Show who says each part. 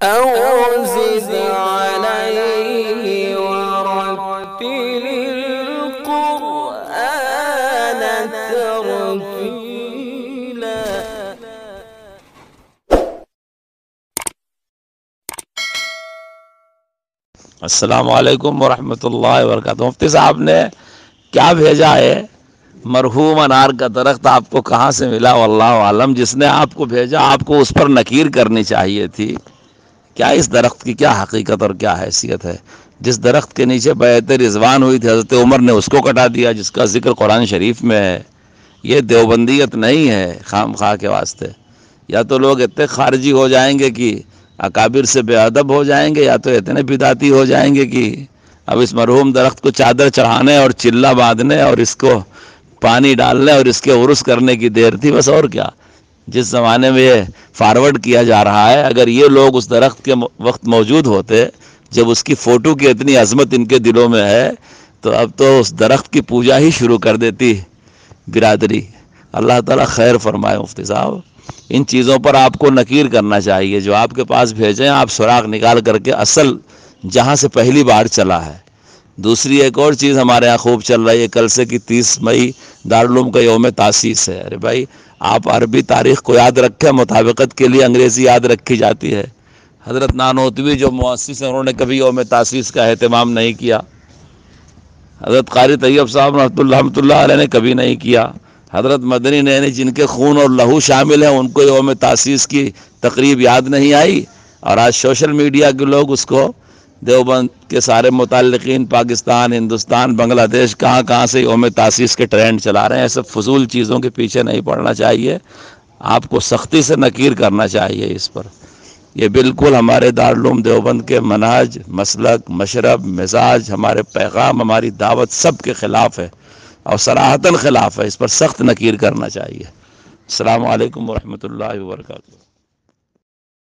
Speaker 1: أو زد عليه ورتل القرآن ترتيلا.
Speaker 2: السلام علیکم ورحمۃ اللہ وبرکاتہ۔ مفتی صاحب نے کیا بھیجا ہے؟ مرحوم انار کا درخت آپ کو کہاں سے ملا واللہ عالم۔ جس نے آپ کو بھیجا آپ کو اس پر نکیر کرنی چاہیے تھی۔ کیا اس درخت کی کیا حقیقت اور کیا حیثیت ہے؟ جس درخت کے نیچے بیعت رضوان ہوئی تھی حضرت عمر نے اس کو کٹا دیا، جس کا ذکر قرآن شریف میں ہے۔ یہ دیوبندیت نہیں ہے خام خواہ کے واسطے۔ یا تو لوگ اتنے خارجی ہو جائیں گے کہ اکابر سے بے ادب ہو جائیں گے، یا تو اتنے بدعتی ہو جائیں گے کہ اب اس مرحوم درخت کو چادر چڑھانے اور چلہ باندھنے اور اس کو پانی ڈالنے اور اس کے عرس کرنے کی دیر تھی بس، اور کیا۔ جس زمانے میں یہ فارورڈ کیا جا رہا ہے، اگر یہ لوگ اس درخت کے وقت موجود ہوتے جب اس کی فوٹو کی اتنی عظمت ان کے دلوں میں ہے، تو اب تو اس درخت کی پوجا ہی شروع کر دیتی برادری۔ اللہ تعالیٰ خیر فرمائے مفتی صاحب۔ ان چیزوں پر آپ کو نکیر کرنا چاہیے۔ جو آپ کے پاس بھیجیں آپ سراغ نکال کر کے اصل جہاں سے پہلی بار چلا ہے۔ دوسری ایک اور چیز ہمارے یہاں خوب چل رہی ہے، کل سے کی 30 مئی دارالعلوم کا یوم تاسیس ہے۔ ارے بھائی آپ عربی تاریخ کو یاد رکھیں، مطابقت کے لیے انگریزی یاد رکھی جاتی ہے۔ حضرت نانوتوی جو مؤسس ہیں انہوں نے کبھی یوم تاسیس کا اہتمام نہیں کیا۔ حضرت قاری طیب صاحب رحمۃ اللہ علیہ نے کبھی نہیں کیا۔ حضرت مدنی نے جن کے خون اور لہو شامل ہیں ان کو یوم تاسیس کی تقریب یاد نہیں آئی، اور آج سوشل میڈیا کے لوگ اس کو دیوبند کے سارے متعلقین پاکستان، ہندوستان، بنگلہ دیش کہاں سے یوم تاسیس کے ٹرینڈ چلا رہے ہیں۔ ایسے فضول چیزوں کے پیچھے نہیں پڑنا چاہیے، آپ کو سختی سے نکیر کرنا چاہیے اس پر۔ یہ بالکل ہمارے دارالعلوم دیوبند کے منہج، مسلک، مشرب، مزاج، ہمارے پیغام، ہماری دعوت سب کے خلاف ہے اور صراحتاً خلاف ہے۔ اس پر سخت نکیر کرنا چاہیے۔ السلام علیکم ورحمۃ اللہ وبرکاتہ۔